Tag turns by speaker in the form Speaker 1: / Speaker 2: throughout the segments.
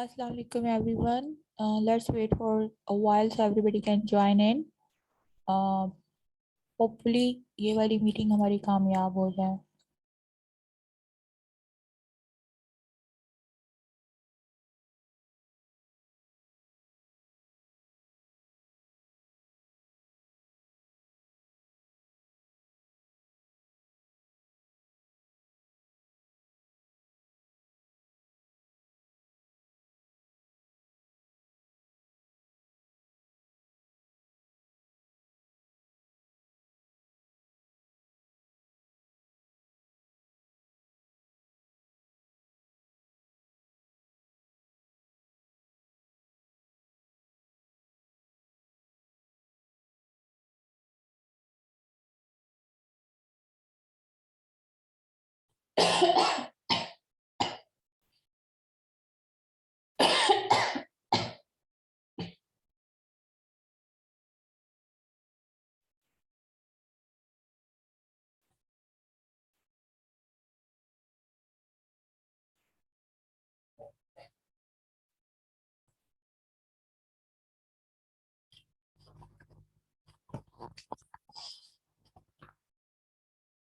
Speaker 1: Assalamu alaikum everyone. Let's wait for a while so everybody can join in. Uh, Hopefully ये वाली meeting हमारी कामयाब हो जाए.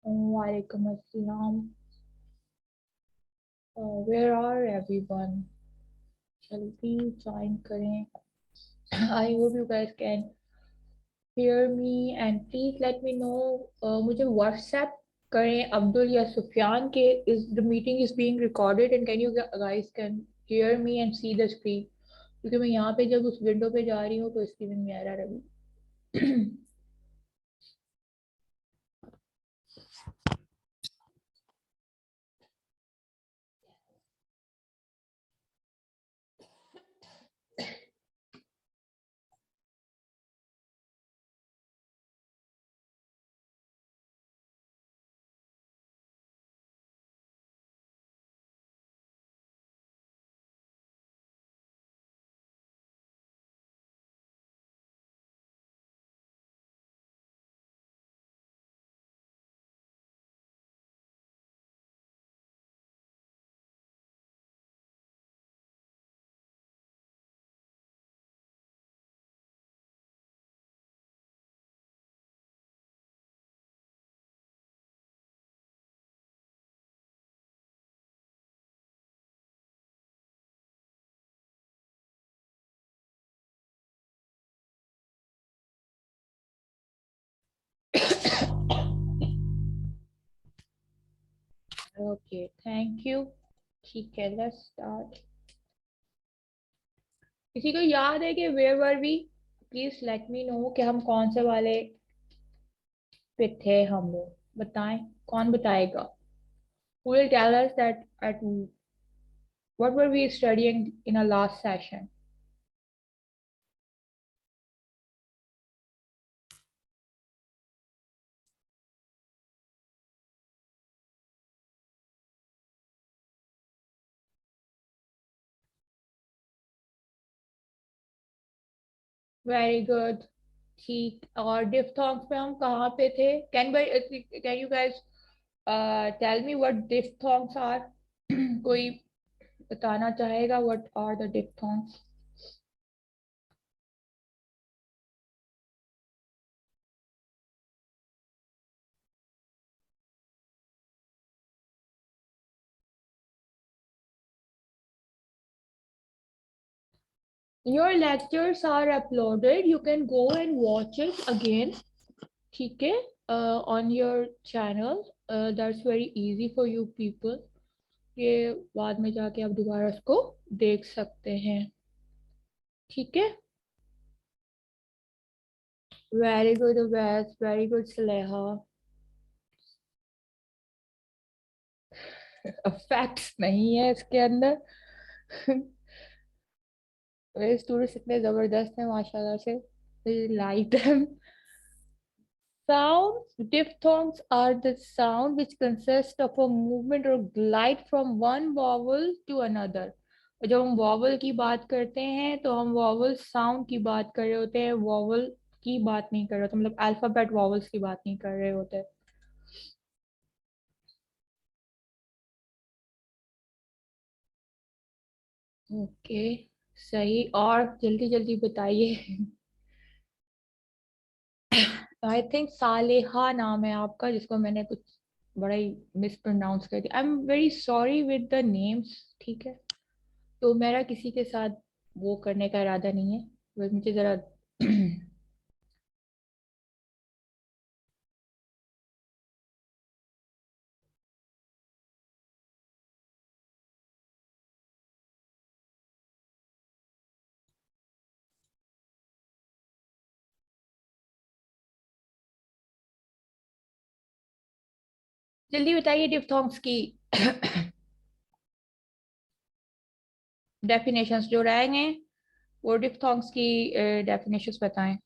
Speaker 1: Walaikum assalam. Where are everyone? जल्दी join करें. I hope you guys can hear me and please let me know. मुझे WhatsApp करें अब्दुल या सुफियान के is the meeting is being recorded and can you guys can hear me and see the screen. क्योंकि मैं यहाँ पे जब उस विंडो पे जा रही हूँ तो स्क्रीन में एरर है. Okay, thank you. ठीक है, let's start. किसी को याद है कि where were we? Please let me know कि हम कौन से वाले पे थे हम लोग. बताएं, कौन बताएगा? Who will tell us that at what were we studying in our last session? Very good. ठीक. और diphthongs पे हम कहाँ पे थे? Can you guys tell me what diphthongs are? कोई बताना चाहेगा what are the diphthongs? Your lectures are uploaded. You can go and watch it again. ठीक है? On your channel. That's very easy for you people. ये बाद में जाके आप दोबारा उसको देख सकते हैं. ठीक है? Very good, Wes. Very good, Saleha. Facts नहीं है इसके अंदर. मेरे स्टूडेंट्स इतने जबरदस्त हैं माशाल्लाह से. Like them. Sounds, diphthongs are the sound which consist of a movement or glide from one vowel to another. और जब हम vowel की बात करते हैं तो हम vowel sound की बात कर रहे होते हैं, vowel की बात नहीं कर रहे होते, मतलब alphabet vowels की बात नहीं कर रहे होते. ओके, सही। और जल्दी जल्दी बताइए। आई थिंक सालेहा नाम है आपका, जिसको मैंने कुछ बड़ा ही मिस प्रोनाउंस कर दिया। I am very sorry with the names. ठीक है, तो मेरा किसी के साथ वो करने का इरादा नहीं है, बस मुझे जरा जल्दी बताइए डिप्थोंग्स की डेफिनेशंस जो रहेंगे, वो डिप्थोंग्स की डेफिनेशंस बताएं।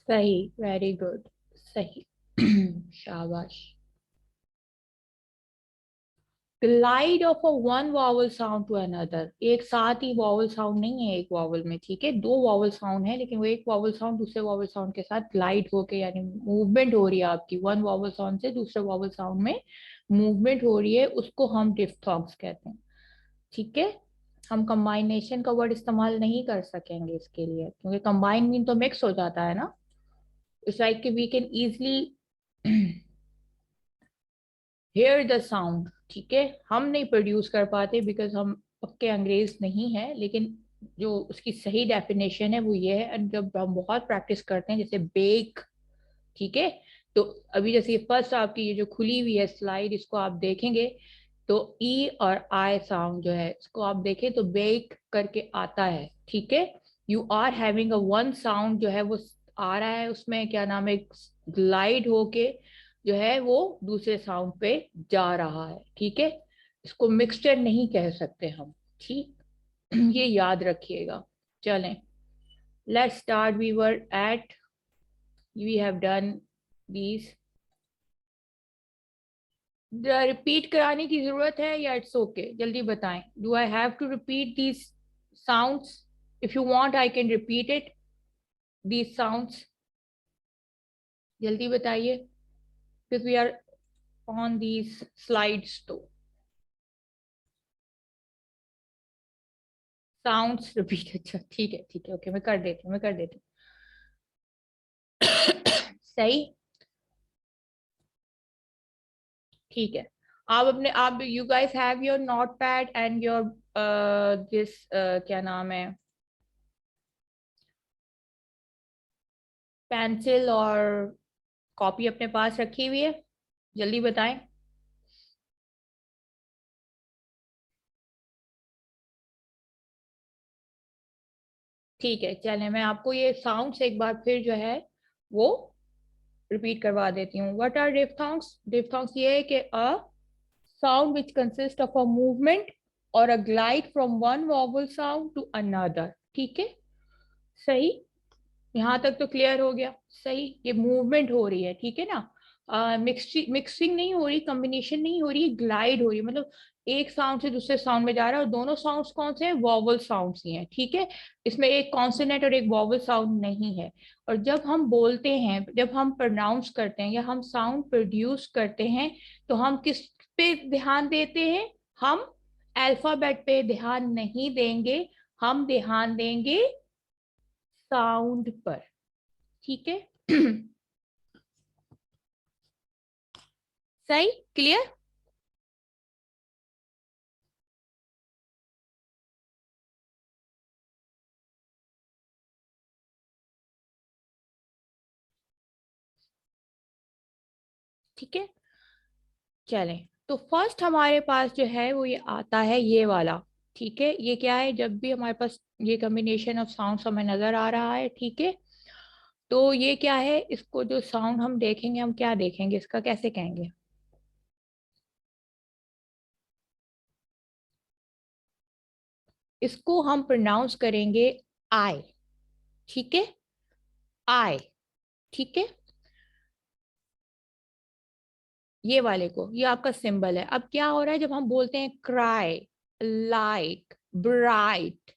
Speaker 1: सही, वेरी गुड, सही। शाबाश। Glide of a one vowel sound to another, एक साथ ही वॉवल साउंड नहीं है एक वॉवल में, ठीक है, दो वॉवल साउंड है, लेकिन वो एक वॉवल साउंड दूसरे वॉवल साउंड के साथ ग्लाइड होके, यानी मूवमेंट हो रही है आपकी वन वॉवल साउंड से दूसरे वॉवल साउंड में, मूवमेंट हो रही है, उसको हम डिफ्थॉक्स कहते हैं। ठीक है, हम कंबाइनेशन का वर्ड इस्तेमाल नहीं कर सकेंगे इसके लिए, क्योंकि कंबाइन मीन तो मिक्स हो जाता है ना। It's like we can easily hear the sound. ठीक है, हम नहीं प्रोड्यूस कर पाते बिकॉज हम पक्के अंग्रेज नहीं है, लेकिन जो उसकी सही डेफिनेशन है वो ये है, and जब हम बहुत प्रैक्टिस करते हैं, जैसे बेक, ठीक है, तो अभी जैसे फर्स्ट आपकी ये जो खुली हुई है स्लाइड, इसको आप देखेंगे तो ई और आई साउंड जो है, इसको आप देखें तो बेक करके आता है, ठीक है। You are having a one sound जो है वो आ रहा है, उसमें क्या नाम है, ग्लाइड होके जो है वो दूसरे साउंड पे जा रहा है, ठीक है। इसको मिक्सचर नहीं कह सकते हम, ठीक। ये याद रखिएगा। चलें, let's start. We were at, we have done these. Repeat कराने की जरूरत है या इट्स ओके? जल्दी बताएं, do I have to repeat these sounds? If you want I can repeat it, these sounds. जल्दी बताइए, because we are on these slides. तो साउंड्स रिपीट, अच्छा ठीक है, ठीक है, ओके, मैं कर देती हूँ, मैं कर देती हूँ। सही, ठीक है। आप अपने, आप you guys have your note pad and your this क्या नाम है, पेंसिल और कॉपी अपने पास रखी हुई है? जल्दी बताएं। ठीक है, चलें, मैं आपको ये साउंड्स एक बार फिर जो है वो रिपीट करवा देती हूँ। What are डिफ्थॉन्ग्स? डिफ्थॉन्ग्स ये है कि a sound which consist of a movement और a glide from one vowel sound to another, ठीक है। सही, यहाँ तक तो क्लियर हो गया। सही, ये मूवमेंट हो रही है, ठीक है ना, मिक्सिंग नहीं हो रही, कॉम्बिनेशन नहीं हो रही, ग्लाइड हो रही है, मतलब एक साउंड से दूसरे साउंड में जा रहा है, और दोनों साउंड्स कौन से हैं? वॉवल साउंड्स ही हैं, ठीक है। इसमें एक कॉन्सोनेंट और एक वॉवल साउंड नहीं है। और जब हम बोलते हैं, जब हम प्रोनाउंस करते हैं या हम साउंड प्रोड्यूस करते हैं, तो हम किस पे ध्यान देते हैं? हम अल्फाबेट पे ध्यान नहीं देंगे, हम ध्यान देंगे साउंड पर, ठीक है। सही, क्लियर। ठीक है, चलें। तो फर्स्ट हमारे पास जो है वो ये आता है ये वाला। ठीक है, ये क्या है, जब भी हमारे पास ये कॉम्बिनेशन ऑफ साउंड्स हमें नजर आ रहा है, ठीक है, तो ये क्या है, इसको जो साउंड हम देखेंगे, हम क्या देखेंगे, इसका कैसे कहेंगे, इसको हम प्रोनाउंस करेंगे आई। ठीक है, आई। ठीक है, ये वाले को, ये आपका सिंबल है। अब क्या हो रहा है, जब हम बोलते हैं क्राई, लाइक, ब्राइट,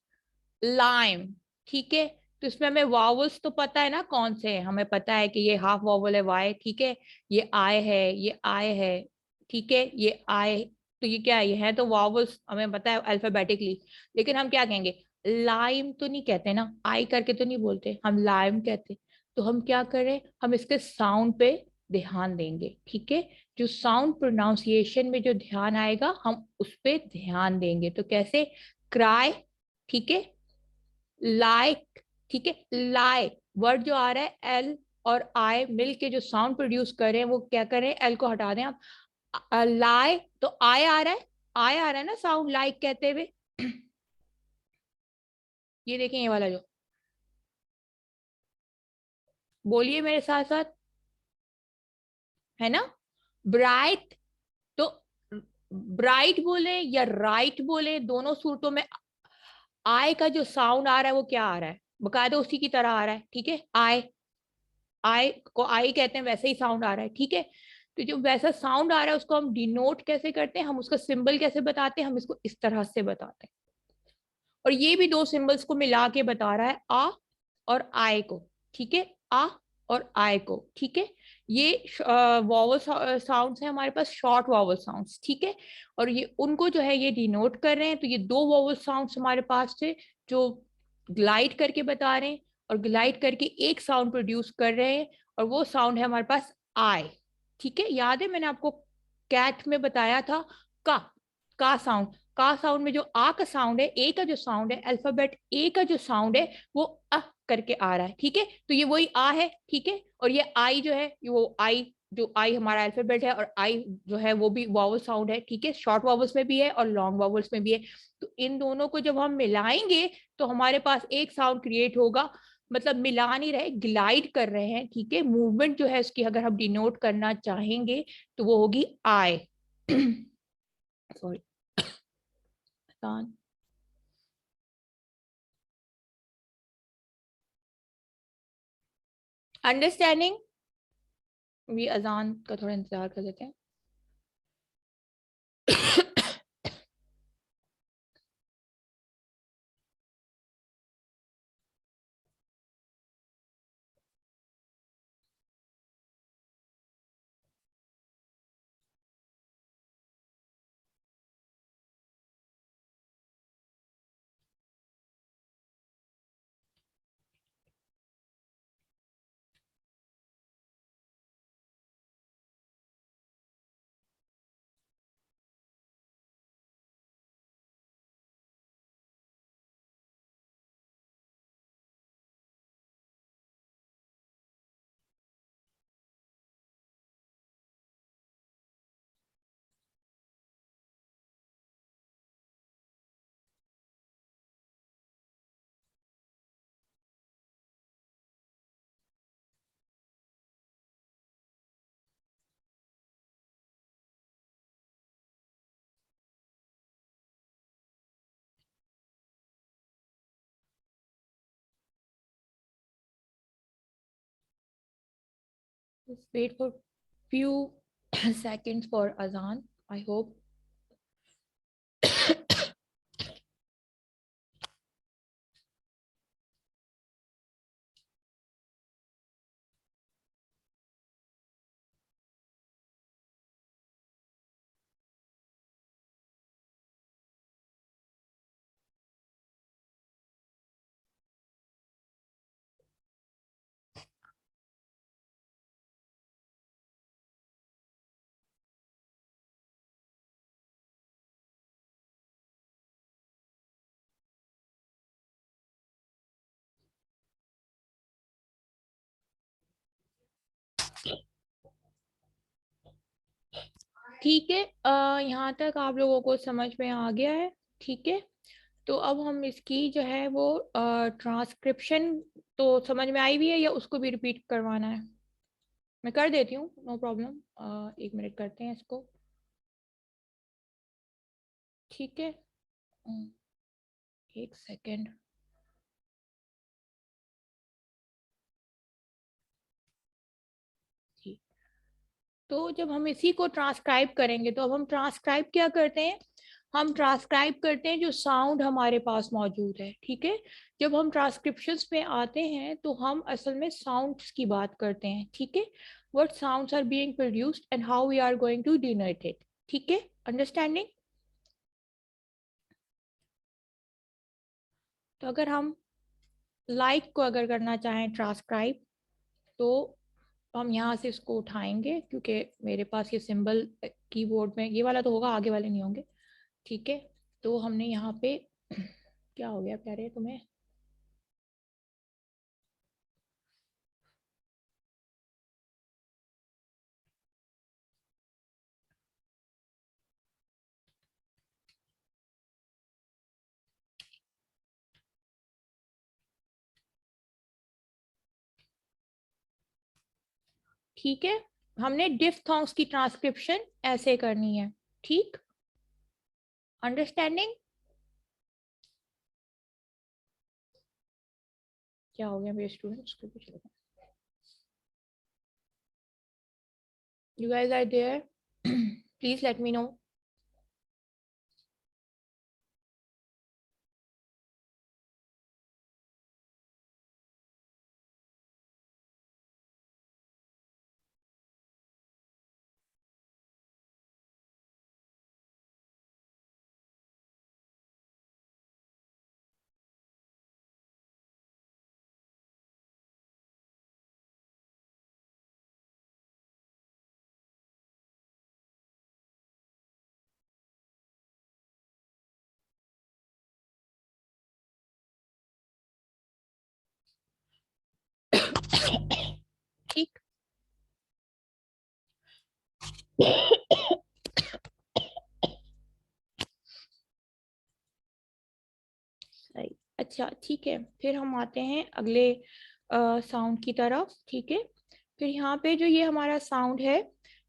Speaker 1: लाइम, ठीक है, तो इसमें हमें वावल्स तो पता है ना कौन से हैं, हमें पता है कि ये हाफ वावल है वाई, ठीक है, ये आई है, ये आई है, ठीक है, ये आई, तो ये क्या है, ये है तो वावल्स हमें पता है अल्फाबेटिकली। लेकिन हम क्या कहेंगे, लाइम तो नहीं कहते ना, आई करके तो नहीं बोलते, हम लाइम कहते। तो हम क्या करें, हम इसके साउंड पे ध्यान देंगे। ठीक है, जो साउंड प्रोनाउंसिएशन में जो ध्यान आएगा हम उस पे ध्यान देंगे। तो कैसे, क्राई, ठीक है, लाइक, ठीक है, लाई, वर्ड जो आ रहा है एल और आई मिल के जो साउंड प्रोड्यूस कर रहे हैं, वो क्या करें, एल को हटा दें आप, लाई, तो आई आ रहा है, आई आ रहा है ना साउंड लाइक कहते हुए। ये देखें, ये वाला जो, बोलिए मेरे साथ साथ, है ना, ब्राइट, तो ब्राइट बोले या राइट बोले, दोनों सूरतों में आई का जो साउंड आ रहा है वो क्या आ रहा है, बकायदा दो उसी की तरह आ रहा है। ठीक है, आई, आई को आई कहते हैं, वैसे ही साउंड आ रहा है। ठीक है, तो जो वैसा साउंड आ रहा है उसको हम डिनोट कैसे करते हैं, हम उसका सिंबल कैसे बताते हैं, हम इसको इस तरह से बताते हैं। और ये भी दो सिंबल्स को मिला के बता रहा है, आ और आय को। ठीक है, आ और आय को। ठीक है, ये वॉवल साउंड्स है हमारे पास, शॉर्ट वॉवल साउंड्स। ठीक है, और ये उनको जो है ये डिनोट कर रहे हैं। तो ये दो वॉवल साउंड्स हमारे पास थे जो ग्लाइड करके बता रहे हैं, और ग्लाइड करके एक साउंड प्रोड्यूस कर रहे हैं, और वो साउंड है हमारे पास आई। ठीक है, याद है मैंने आपको कैट में बताया था, का का साउंड, का साउंड में जो आ का साउंड है, ए का जो साउंड है, अल्फाबेट ए का जो साउंड है वो अ करके आ रहा है। ठीक है, तो ये वही आ है। ठीक है, और ये आई जो है, वो आई, जो आई हमारा अल्फाबेट है, और आई जो है वो भी वावल साउंड है। ठीक है, शॉर्ट वावल्स में भी है और लॉन्ग वावल्स में भी है। तो इन दोनों को जब हम मिलाएंगे तो हमारे पास एक साउंड क्रिएट होगा। मतलब मिला नहीं रहे, ग्लाइड कर रहे हैं। ठीक है, मूवमेंट जो है उसकी अगर हम डिनोट करना चाहेंगे तो वो होगी आई। Sorry, understanding. भी अजान का थोड़ा इंतजार कर लेते हैं। Just wait for few seconds for azan. I hope. ठीक है, यहाँ तक आप लोगों को समझ में आ गया है? ठीक है, तो अब हम इसकी जो है वो ट्रांसक्रिप्शन तो समझ में आई हुई है, या उसको भी रिपीट करवाना है? मैं कर देती हूँ, नो प्रॉब्लम। 1 मिनट करते हैं इसको। ठीक है, 1 सेकेंड। ठीक, तो जब हम इसी को ट्रांसक्राइब करेंगे, तो अब हम ट्रांसक्राइब क्या करते हैं? हम ट्रांसक्राइब करते हैं जो साउंड हमारे पास मौजूद है। ठीक है, जब हम ट्रांसक्रिप्शंस में आते हैं तो हम असल में साउंड्स की बात करते हैं। ठीक है, what sounds are being produced and how we are going to denote it. ठीक है, अंडरस्टैंडिंग? तो अगर हम लाइक को अगर करना चाहें ट्रांसक्राइब, तो हम यहाँ से इसको उठाएंगे, क्योंकि मेरे पास ये सिंबल कीबोर्ड में ये वाला तो होगा, आगे वाले नहीं होंगे। ठीक है, तो हमने यहाँ पे क्या हो गया प्यारे तुम्हें? ठीक है, हमने डिफ्थोंग्स की ट्रांसक्रिप्शन ऐसे करनी है। ठीक, अंडरस्टैंडिंग? क्या हो गया मेरे स्टूडेंट्स को? कुछ लगा you guys are there? Please let me know. ठीक, सही। अच्छा ठीक है, फिर हम आते हैं अगले साउंड की तरफ। ठीक है, फिर यहाँ पे जो ये हमारा साउंड है,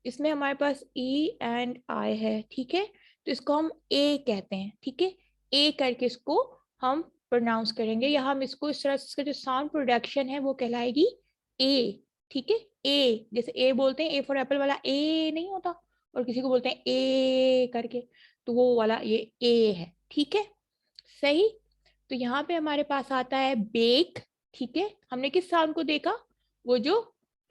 Speaker 1: इसमें हमारे पास ई एंड आई है। ठीक है, तो इसको हम ए कहते हैं। ठीक है, ए करके इसको हम प्रोनाउंस करेंगे, या हम इसको इस तरह से, इसका जो साउंड प्रोडक्शन है वो कहलाएगी ए। ठीक है, ए जैसे ए बोलते हैं, ए फॉर एप्पल वाला ए नहीं होता, और किसी को बोलते हैं ए करके, तो वो वाला ये ए है। ठीक है, सही। तो यहाँ पे हमारे पास आता है बेक। ठीक है, हमने किस साउंड को देखा? वो जो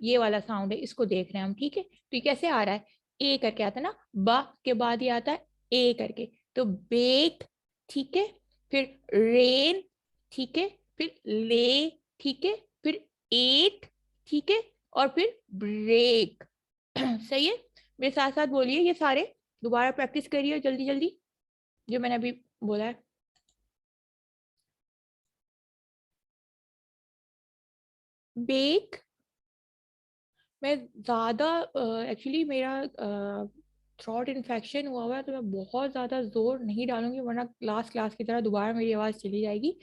Speaker 1: ये वाला साउंड है, इसको देख रहे हैं हम। ठीक है, तो ये कैसे आ रहा है? ए करके आता है ना, बा के बाद ये आता है ए करके, तो बेक। ठीक है, फिर रेन। ठीक है, फिर ले। ठीक है, फिर एट। ठीक है, और फिर ब्रेक। सही है, मेरे साथ साथ बोलिए ये सारे, दोबारा प्रैक्टिस करिए जल्दी जल्दी, जो मैंने अभी बोला है। बेक, मैं ज़्यादा एक्चुअली मेरा थ्रॉट इन्फेक्शन हुआ हुआ है, तो मैं बहुत ज़्यादा जोर नहीं डालूंगी, वरना लास्ट क्लास की तरह दोबारा मेरी आवाज़ चली जाएगी।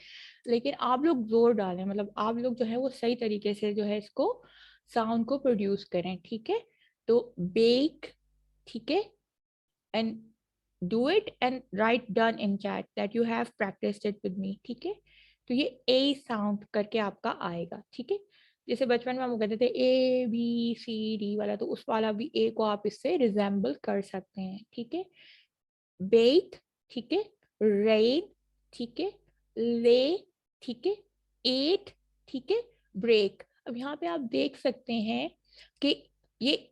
Speaker 1: लेकिन आप लोग जोर डालें, मतलब आप लोग जो है वो सही तरीके से जो है इसको साउंड को प्रोड्यूस करें। ठीक है, तो बेक। ठीक है, and do it and write done in chat that you have practiced it with me। ठीक है, तो ये ए साउंड करके आपका आएगा। ठीक है, जैसे बचपन में हम कहते थे ए बी सी डी वाला, तो उस वाला भी ए को आप इससे रिजेंबल कर सकते हैं। ठीक है, बेक। ठीक है, रेन। ठीक है, ले। ठीक है, एट। ठीक है, ब्रेक। अब यहाँ पे आप देख सकते हैं कि ये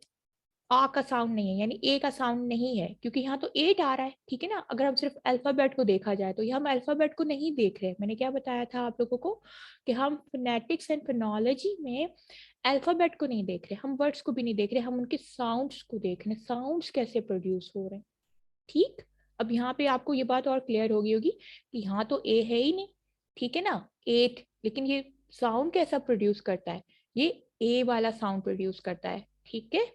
Speaker 1: आ का साउंड नहीं है, यानी ए का साउंड नहीं है, क्योंकि यहाँ तो एट आ रहा है। ठीक है ना, अगर हम सिर्फ अल्फाबेट को देखा जाए, तो ये हम अल्फाबेट को नहीं देख रहे। मैंने क्या बताया था आप लोगों को कि हम फोनेटिक्स एंड फोनोलॉजी में अल्फाबेट को नहीं देख रहे, हम वर्ड्स को भी नहीं देख रहे, हम उनके साउंड्स को देख रहे हैं, साउंड्स कैसे प्रोड्यूस हो रहे हैं। ठीक, अब यहाँ पे आपको ये बात और क्लियर होगी कि यहाँ तो ए है ही नहीं। ठीक है ना, एट, लेकिन ये साउंड कैसा प्रोड्यूस करता है? ये ए वाला साउंड प्रोड्यूस करता है। ठीक है,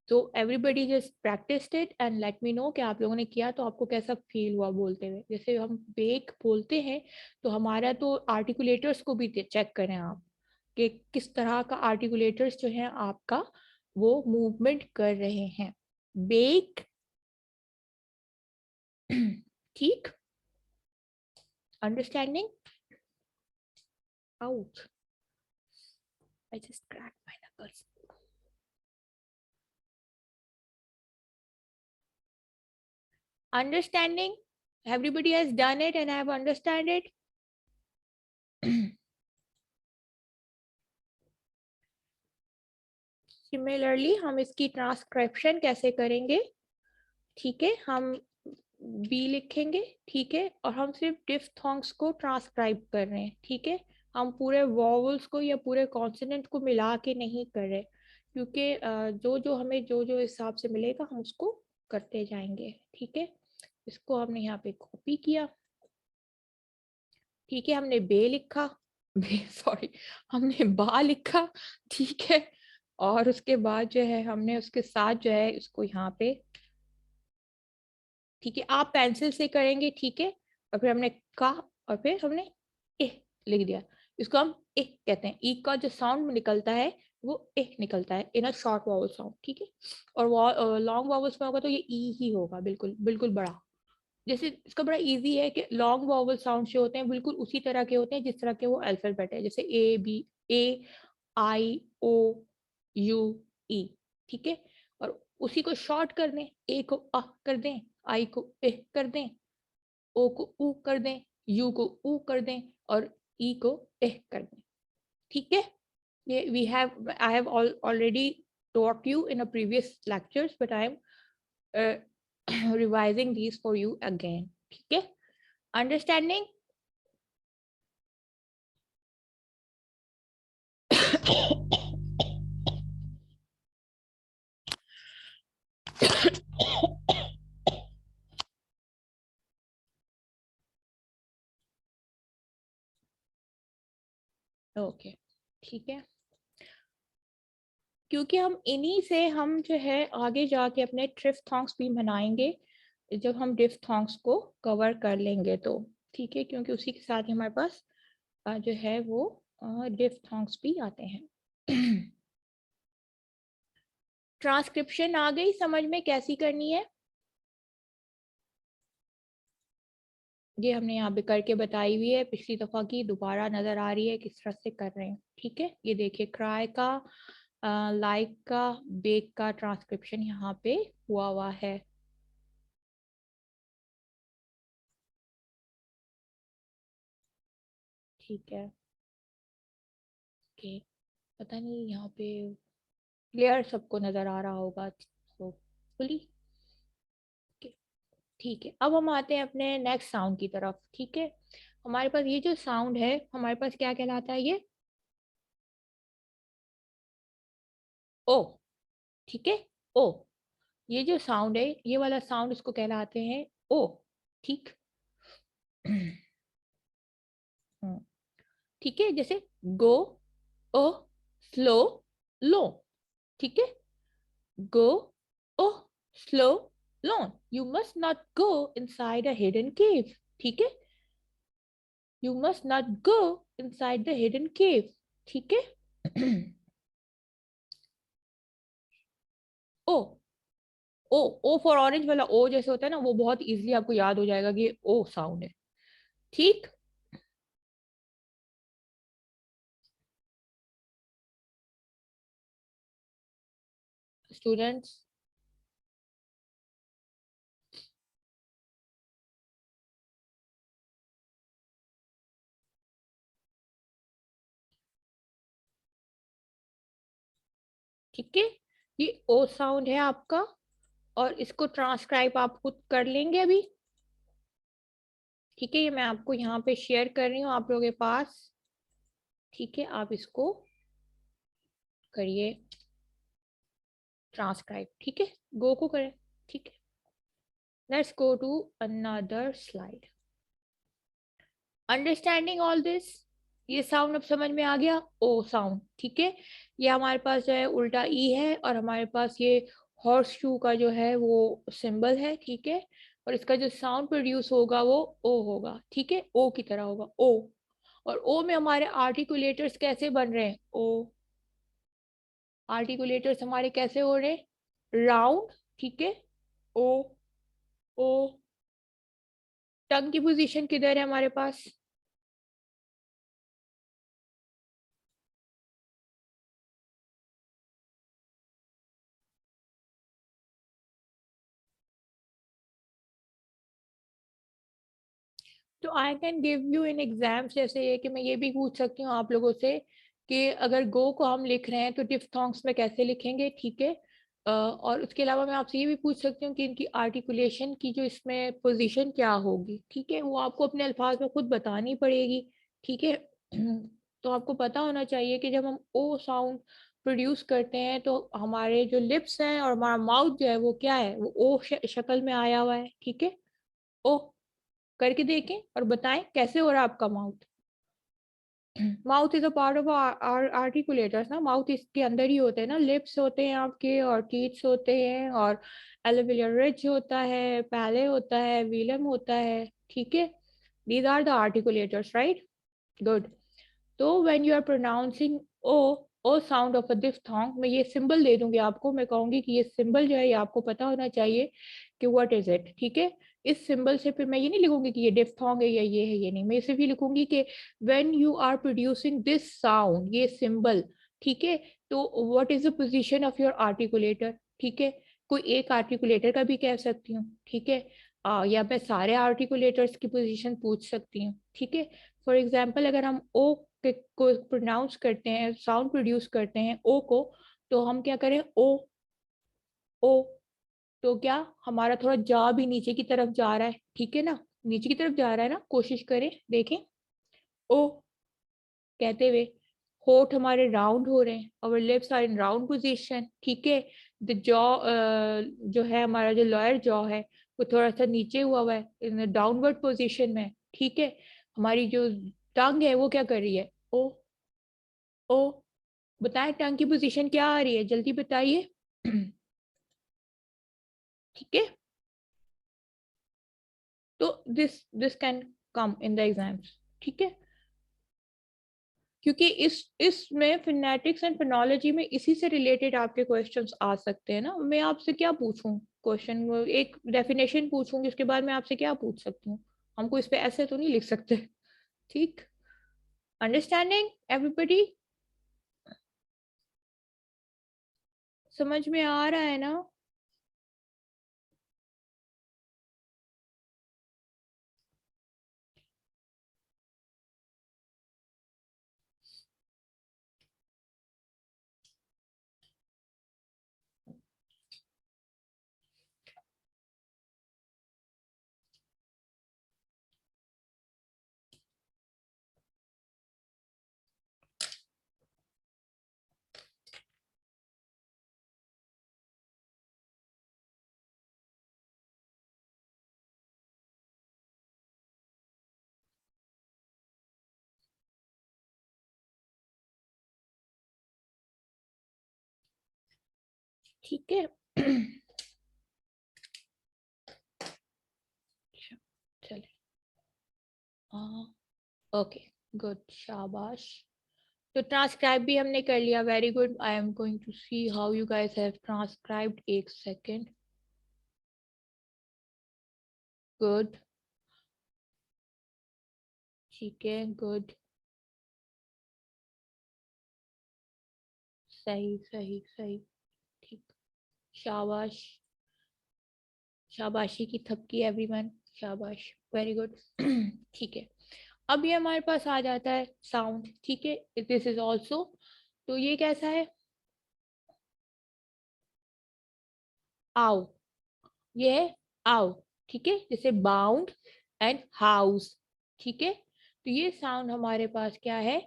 Speaker 1: तो everybody just practised it and let me no कि आप लोगों ने किया तो आपको कैसा फील हुआ बोलते हुए। जैसे हम बेक बोलते हैं तो हमारा तो आर्टिकुलेटर्स को भी चेक करें आप कि किस तरह का आर्टिकुलेटर्स जो है आपका वो मूवमेंट कर रहे हैं। बेक, ठीक, understanding, out, I just crack my knuckles. Understanding, everybody has done it and I have understand it. Similarly हम इसकी ट्रांसक्रिप्शन कैसे करेंगे, ठीक है, हम बी लिखेंगे, ठीक है, और हम सिर्फ डिफ्थोंग्स को ट्रांसक्राइब कर रहे हैं, ठीक है, हम पूरे वॉवल्स को या पूरे कॉन्सोनेंट को मिला के नहीं कर रहे, क्योंकि जो जो हमें जो जो हिसाब से मिलेगा हम उसको करते जाएंगे, ठीक है। इसको हमने यहाँ पे कॉपी किया, ठीक है, हमने बे लिखा, बे सॉरी, हमने बा लिखा, ठीक है, और उसके बाद जो है हमने उसके साथ जो है इसको यहाँ पे, ठीक है, आप पेंसिल से करेंगे, ठीक है, और फिर हमने का और फिर हमने ए लिख दिया। इसको हम ए कहते हैं, ई का जो साउंड निकलता है वो ए निकलता है इन अ शॉर्ट वॉवल साउंड, ठीक है, और लॉन्ग वॉवल्स में होगा तो ये ई ही होगा, बिल्कुल बिल्कुल बड़ा। जैसे इसका बड़ा इजी है कि लॉन्ग वॉवल साउंड जो होते हैं बिल्कुल उसी तरह के होते हैं जिस तरह के वो अल्फाबेट है, जैसे A B, A I O you ई, ठीक है, और उसी को शॉर्ट कर दें, ए को अ कर दें, आई को ए कर दें, ओ को ऊ कर दें, यू को ऊ कर दें, और ई को ए कर दें, ठीक है। ये we have, I have already taught you in a previous lectures, but I am revising these for you again, ठीक है, अंडरस्टैंडिंग। ओके, ठीक है, क्योंकि हम इन्हीं से हम जो है आगे जाके अपने ट्रिफ्थोंग्स भी बनाएंगे, जब हम डिफ्थोंग्स को कवर कर लेंगे तो, ठीक है, क्योंकि उसी के साथ ही हमारे पास जो है वो डिफ्थोंग्स भी आते हैं। ट्रांसक्रिप्शन आ गई समझ में कैसी करनी है, ये हमने यहाँ पे करके बताई हुई है पिछली दफा की, दोबारा नजर आ रही है किस तरह से कर रहे हैं, ठीक है। ये देखिए क्राई का, लाइक का, बेक का ट्रांसक्रिप्शन यहाँ पे हुआ है। ठीक है, ओके, पता नहीं यहाँ पे क्लियर सबको नजर आ रहा होगा होपफुली, ठीक है। अब हम आते हैं अपने नेक्स्ट साउंड की तरफ, ठीक है। हमारे पास ये जो साउंड है हमारे पास क्या कहलाता है, ये ओ, ठीक है, ओ, ये जो साउंड है ये वाला साउंड इसको कहलाते हैं ओ, ठीक। ठीक है, जैसे गो, ओ, स्लो, लो, ठीक है, go, O, slow, low, you must not go inside a hidden cave, ठीक है, you must not go inside the hidden cave, ठीक है। ओ, ओ, ओ फॉर ऑरेंज वाला ओ जैसे होता है ना, वो बहुत इजीली आपको याद हो जाएगा कि ओ साउंड है, ठीक। स्टूडेंट्स, ठीक है, ये ओ साउंड है आपका, और इसको ट्रांसक्राइब आप खुद कर लेंगे अभी, ठीक है, ये मैं आपको यहाँ पे शेयर कर रही हूँ आप लोगों के पास, ठीक है, आप इसको करिए ट्रांसक्राइब, ठीक है, गो को करें, ठीक है। Let's go to another slide. Understanding all this, ये साउंड अब समझ में आ गया, ओ साउंड, ठीक है, ये हमारे पास जो है उल्टा ई है और हमारे पास ये हॉर्स शू का जो है वो सिंबल है, ठीक है। और इसका जो साउंड प्रोड्यूस होगा वो ओ होगा, ठीक है, ओ की तरह होगा, ओ। और ओ में हमारे आर्टिकुलेटर्स कैसे बन रहे हैं, ओ, आर्टिकुलेटर्स हमारे कैसे हो रहे हैं, राउंड, ठीक है, ओ, ओ। टंग की पोजीशन किधर है हमारे पास, तो I can give you in exams, जैसे ये कि मैं ये भी पूछ सकती हूँ आप लोगों से कि अगर गो को हम लिख रहे हैं तो डिफ्थोंग्स में कैसे लिखेंगे, ठीक है। और उसके अलावा मैं आपसे ये भी पूछ सकती हूँ कि इनकी आर्टिकुलेशन की जो इसमें पोजीशन क्या होगी, ठीक है, वो आपको अपने अल्फाज में खुद बतानी पड़ेगी, ठीक है। तो आपको पता होना चाहिए कि जब हम ओ साउंड प्रोड्यूस करते हैं तो हमारे जो लिप्स हैं और हमारा माउथ जो है वो क्या है, वो ओ शक्ल में आया हुआ है, ठीक है। ओ करके देखें और बताएं कैसे हो रहा है आपका mouth. Mouth is a part of articulators ना, माउथ इसके अंदर ही होते हैं ना, लिप्स होते हैं आपके और टीथ्स होते हैं और एल्वियोलर रिज होता है, पैले होता है, विलम होता है, ठीक है। These are the articulators, right, good. तो when you are pronouncing O, O sound of a diphthong, मैं ये सिंबल दे दूंगी आपको, मैं कहूंगी कि ये सिंबल जो है ये आपको पता होना चाहिए कि व्हाट इज इट, ठीक है। इस सिंबल से फिर मैं ये नहीं लिखूंगी कि ये डिफ्थोंग है या ये है, ये नहीं, मैं सिर्फ ये लिखूंगी कि when you are producing this sound, ये सिंबल, ठीक है, तो what is the position of your articulator, ठीक है। कोई एक आर्टिकुलेटर का भी कह सकती हूँ, ठीक है। या मैं सारे आर्टिकुलेटर्स की पोजीशन पूछ सकती हूँ, ठीक है। फॉर एग्जाम्पल अगर हम ओ को प्रोनाउंस करते हैं, साउंड प्रोड्यूस करते हैं ओ को, तो हम क्या करें, ओ, ओ, तो क्या हमारा थोड़ा जा भी नीचे की तरफ जा रहा है, ठीक है ना, नीचे की तरफ जा रहा है ना, कोशिश करें देखें, ओ कहते हुए। होठ हमारे राउंड हो रहे हैं, और lips are in round position, ठीक है। द जॉ जो है हमारा जो लोअर जॉ है वो थोड़ा सा नीचे हुआ है, इन डाउनवर्ड पोजीशन में, ठीक है। हमारी जो टंग है वो क्या कर रही है, ओ, ओ। बताएं टंग की पोजीशन क्या आ रही है, जल्दी बताइए। ठीक है, तो this can come in the exams, ठीक है। क्योंकि इसमें फिनेटिक्स एंड फिनोलॉजी में इसी से रिलेटेड आपके क्वेश्चंस आ सकते हैं ना। मैं आपसे क्या पूछूं क्वेश्चन, एक डेफिनेशन पूछूंगी, उसके बाद मैं आपसे क्या पूछ सकती हूँ, हमको इस पे ऐसे तो नहीं लिख सकते, ठीक। अंडरस्टैंडिंग एवरीबॉडी, समझ में आ रहा है ना। ठीक है। चले, ओके, गुड, शाबाश। तो ट्रांसक्राइब भी हमने कर लिया, very good. I am going to see how you guys have transcribed, एक सेकेंड, गुड, ठीक है, गुड, सही सही सही, ठीक, शाबाश, शाबाशी की थपकी एवरीवन, शाबाश, वेरी गुड। ठीक है, अब ये हमारे पास आ जाता है साउंड, ठीक है, दिस इज ऑल्सो, तो ये कैसा है, आओ, ये है आओ, ठीक है, जैसे बाउंड एंड हाउस, ठीक है। तो ये साउंड हमारे पास क्या है,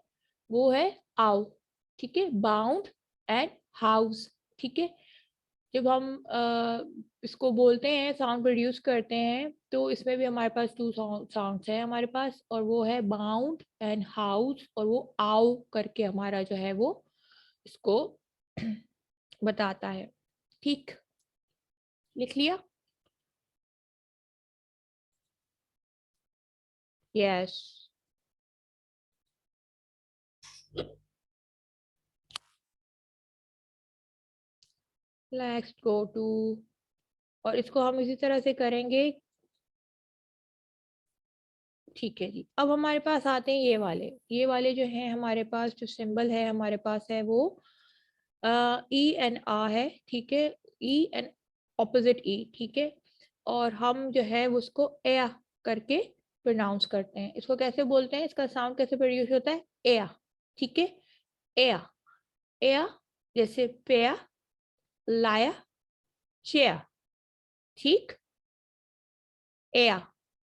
Speaker 1: वो है आओ, ठीक है, बाउंड एंड हाउस, ठीक है। जब हम इसको बोलते हैं, साउंड प्रोड्यूस करते हैं, तो इसमें भी हमारे पास टू साउंड्स है हमारे पास, और वो है बाउंड एंड हाउस, और वो आओ करके हमारा जो है वो इसको बताता है, ठीक। लिख लिया? यस। नेक्स्ट गो टू, और इसको हम इसी तरह से करेंगे। ठीक है जी, अब हमारे पास आते हैं ये वाले जो हैं हमारे पास, जो सिंबल है हमारे पास है वो ई एन आ है। ठीक है, ई एन ऑपोजिट ई। ठीक है, और हम जो है उसको एया करके प्रोनाउंस करते हैं। इसको कैसे बोलते हैं, इसका साउंड कैसे प्रोड्यूस होता है? एया। ठीक है, एया। एया, जैसे पेया, लाया, चेया। ठीक, एया,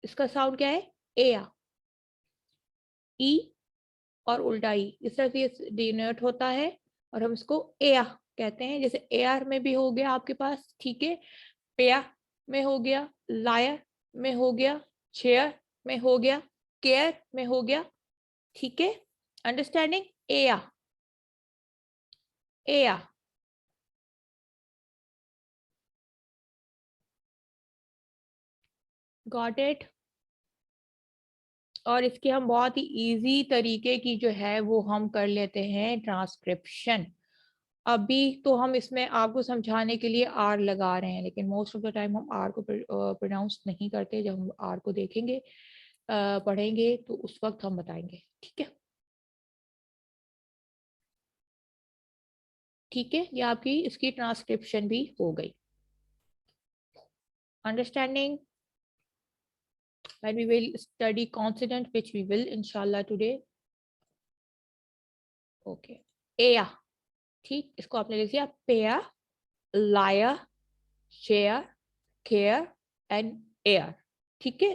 Speaker 1: इसका साउंड क्या है? एया। ई और उल्टा ई, इस तरह से ये डिनोट होता है, और हम इसको एया कहते हैं। जैसे एयर में भी हो गया आपके पास, ठीक है, पेया में हो गया, लायर में हो गया, चेयर में हो गया, केयर में हो गया। ठीक है, अंडरस्टैंडिंग? एया, एया। Got it? और इसके हम बहुत ही इजी तरीके की जो है वो हम कर लेते हैं ट्रांसक्रिप्शन। अभी तो हम इसमें आपको समझाने के लिए आर लगा रहे हैं, लेकिन मोस्ट ऑफ द टाइम हम आर को प्रोनाउंस नहीं करते। जब हम आर को देखेंगे, पढ़ेंगे, तो उस वक्त हम बताएंगे। ठीक है? ठीक है, ये आपकी इसकी ट्रांसक्रिप्शन भी हो गई। Understanding? when we will study consonant, which we will inshallah today. Okay, एया। ठीक, इसको आपने लिख दिया, pair, liar, chair, care and air. ठीक है।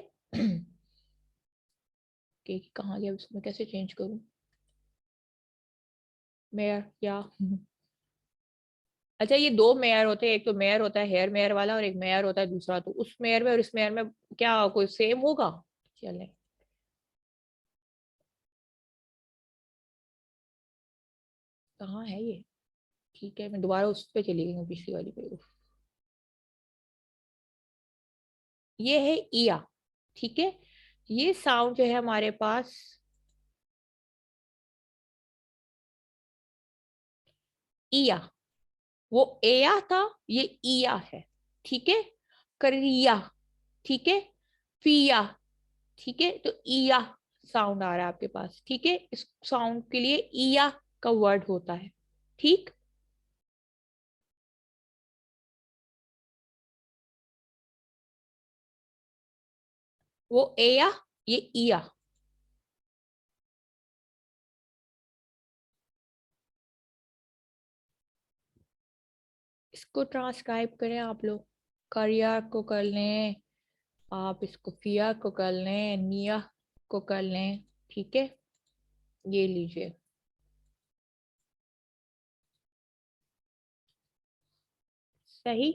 Speaker 1: कि कहाँ गया, उसमें कैसे चेंज करूं? मेयर या अच्छा, ये दो मेयर होते हैं, एक तो मेयर होता है हेयर मेयर वाला, और एक मेयर होता है दूसरा। तो उस मेयर में और इस मेयर में क्या कोई सेम होगा? चले, कहाँ है ये? ठीक है, मैं दोबारा उस पे चली गई हूँ, पिछली वाली पे। ये है इया। ठीक है, ये साउंड जो है हमारे पास, इया, वो एया था, ये इया है। ठीक है, करिया। ठीक है, पिया। ठीक है, तो इया साउंड आ रहा है आपके पास। ठीक है, इस साउंड के लिए इया का वर्ड होता है। ठीक, वो एया, ये इया। इसको ट्रांसक्राइब करें आप लोग। करियर को कर लें, आप इसको फिया को कर लें, निया को कर लें। ठीक है, ये लीजिए। सही।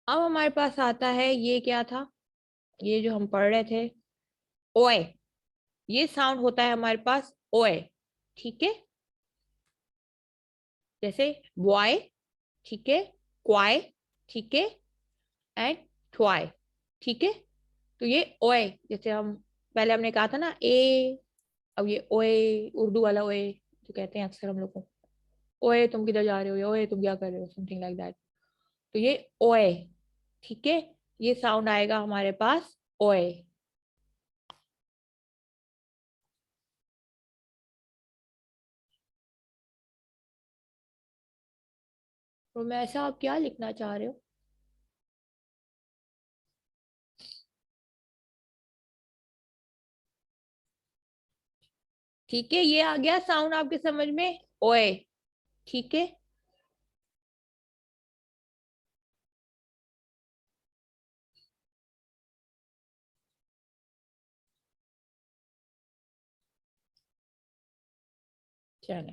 Speaker 1: अब हमारे पास आता है, ये क्या था, ये जो हम पढ़ रहे थे, ओए। ये साउंड होता है हमारे पास ओए। ठीक है, जैसे बॉय। ठीक है, क्वाई। ठीक है, एंड ट्वाई। ठीक है, तो ये ओए, जैसे हम पहले हमने कहा था ना ए, अब ये ओए, उर्दू वाला ओए जो कहते हैं अक्सर हम लोग को, ओए तुम किधर जा रहे हो, या ओए तुम क्या कर रहे हो, समथिंग लाइक दैट। तो ये ओए। ठीक है, ये साउंड आएगा हमारे पास ओए। तो मैं ऐसा, आप क्या लिखना चाह रहे हो? ठीक है, ये आ गया साउंड आपके समझ में, ओए। ठीक है, चले,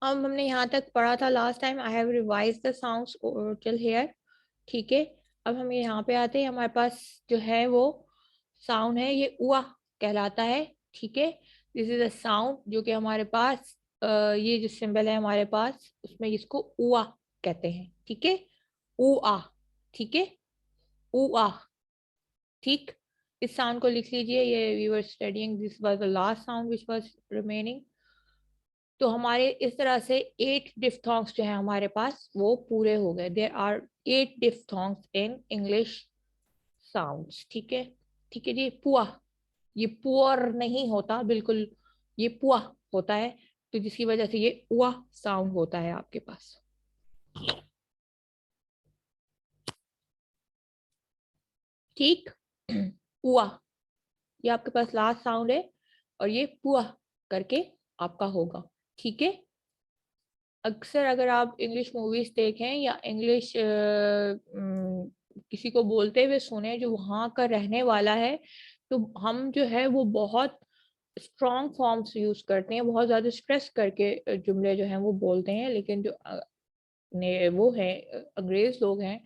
Speaker 1: अब हमने यहाँ तक पढ़ा था last time. I have revise the sounds till here. ठीक है, अब हम यहाँ पे आते हैं। हमारे पास जो है वो साउंड है, ये उआ कहलाता है। ठीक है, दिस इज अ साउंड जो कि हमारे पास ये जो सिंबल है हमारे पास, उसमें इसको उआ कहते हैं। ठीक है, उ आ। ठीक है, उ आ। ठीक, इस साउंड को लिख लीजिए। ये we were studying, this was the last sound which was remaining. तो हमारे इस तरह से 8 डिफ्थोंग्स जो है हमारे पास वो पूरे हो गए। There are 8 diphthongs in English sounds. ठीक है, ठीक है जी। पुआ, ये पुअर नहीं होता बिल्कुल, ये पुआ होता है, तो जिसकी वजह से ये उआ साउंड होता है आपके पास। ठीक, उआ, ये आपके पास लास्ट साउंड है, और ये पुआ करके आपका होगा। ठीक है, अक्सर अगर आप इंग्लिश मूवीज देखें या इंग्लिश किसी को बोलते हुए सुने जो वहाँ का रहने वाला है, तो हम जो है वो बहुत स्ट्रॉन्ग फॉर्म्स यूज करते हैं, बहुत ज्यादा स्ट्रेस करके जुमले जो हैं वो बोलते हैं। लेकिन जो वो है अंग्रेज लोग हैं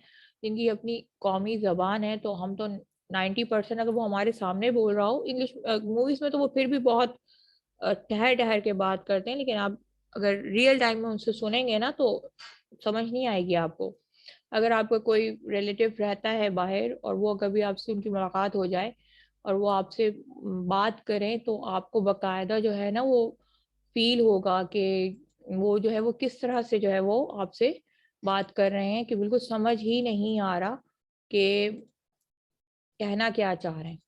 Speaker 1: जिनकी अपनी कौमी जबान है, तो हम तो 90% अगर वो हमारे सामने बोल रहा हो इंग्लिश मूवीज में, तो वो फिर भी बहुत ठहर ठहर के बात करते हैं। लेकिन आप अगर रियल टाइम में उनसे सुनेंगे ना, तो समझ नहीं आएगी आपको। अगर आपका कोई रिलेटिव रहता है बाहर और वो कभी आपसे उनकी मुलाकात हो जाए और वो आपसे बात करें, तो आपको बकायदा जो है ना वो फील होगा कि वो जो है वो किस तरह से जो है वो आपसे बात कर रहे हैं, कि बिल्कुल समझ ही नहीं आ रहा कि कहना क्या चाह रहे हैं।